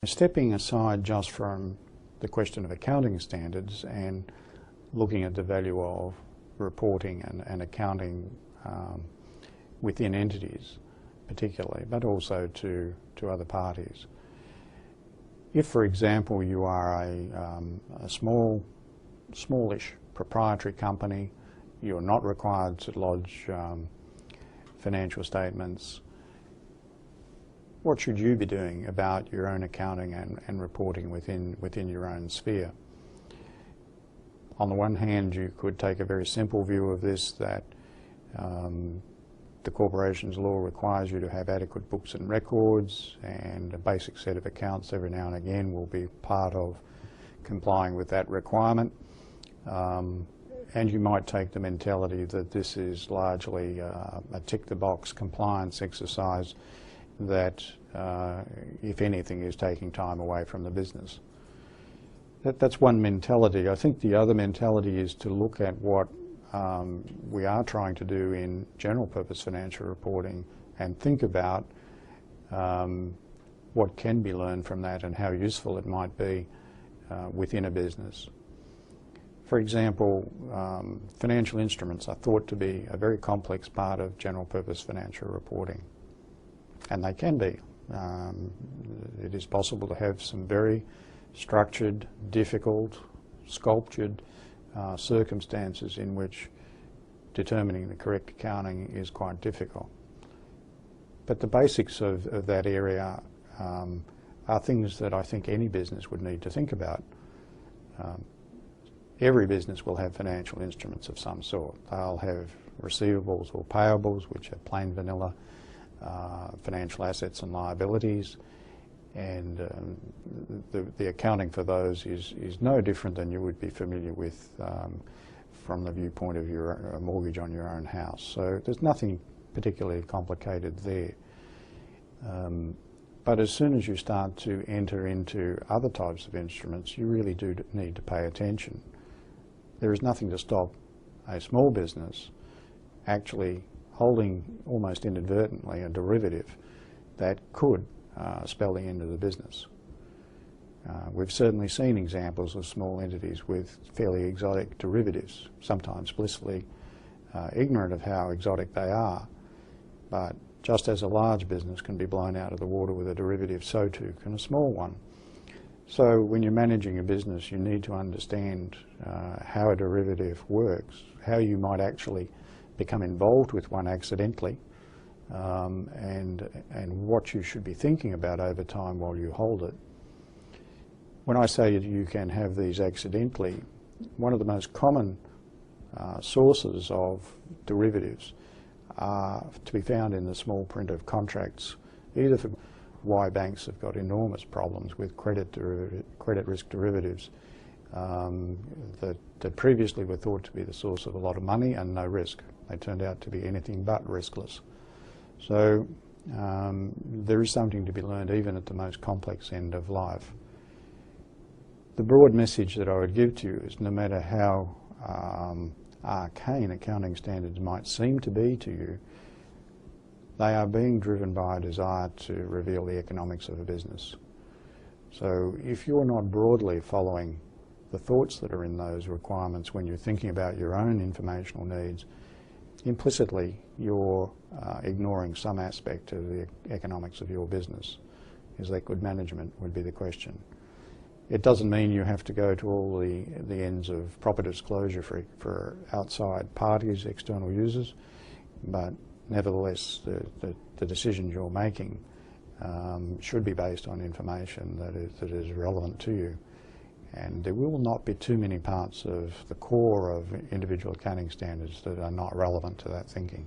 Stepping aside just from the question of accounting standards and looking at the value of reporting and accounting within entities particularly, but also to other parties. If, for example, you are a smallish proprietary company, you're not required to lodge financial statements, what should you be doing about your own accounting and reporting within your own sphere? On the one hand, you could take a very simple view of this, that the corporation's law requires you to have adequate books and records, and a basic set of accounts every now and again will be part of complying with that requirement. And you might take the mentality that this is largely a tick-the-box compliance exercise that, if anything, is taking time away from the business. That's one mentality. I think the other mentality is to look at what we are trying to do in general purpose financial reporting and think about what can be learned from that and how useful it might be within a business. For example, financial instruments are thought to be a very complex part of general purpose financial reporting, and they can be. It is possible to have some very structured, difficult, sculptured circumstances in which determining the correct accounting is quite difficult. But the basics of that area are things that I think any business would need to think about. Every business will have financial instruments of some sort. They'll have receivables or payables, which are plain vanilla financial assets and liabilities, and the accounting for those is no different than you would be familiar with from the viewpoint of your mortgage on your own house. So there's nothing particularly complicated there. But as soon as you start to enter into other types of instruments, you really do need to pay attention. There is nothing to stop a small business actually holding almost inadvertently a derivative that could spell the end of the business. We've certainly seen examples of small entities with fairly exotic derivatives, sometimes blissfully ignorant of how exotic they are. But just as a large business can be blown out of the water with a derivative, so too can a small one. So when you're managing a business, you need to understand how a derivative works, how you might actually become involved with one accidentally, and what you should be thinking about over time while you hold it. When I say you can have these accidentally, one of the most common sources of derivatives are to be found in the small print of contracts, either for why banks have got enormous problems with credit risk derivatives that previously were thought to be the source of a lot of money and no risk. They turned out to be anything but riskless. So there is something to be learned even at the most complex end of life. The broad message that I would give to you is, no matter how arcane accounting standards might seem to be to you, they are being driven by a desire to reveal the economics of a business. So if you're not broadly following the thoughts that are in those requirements when you're thinking about your own informational needs, implicitly you're ignoring some aspect of the economics of your business. Is that good management, would be the question. It doesn't mean you have to go to all the ends of proper disclosure for outside parties, external users, but nevertheless the decisions you're making should be based on information that is relevant to you. And there will not be too many parts of the core of individual accounting standards that are not relevant to that thinking.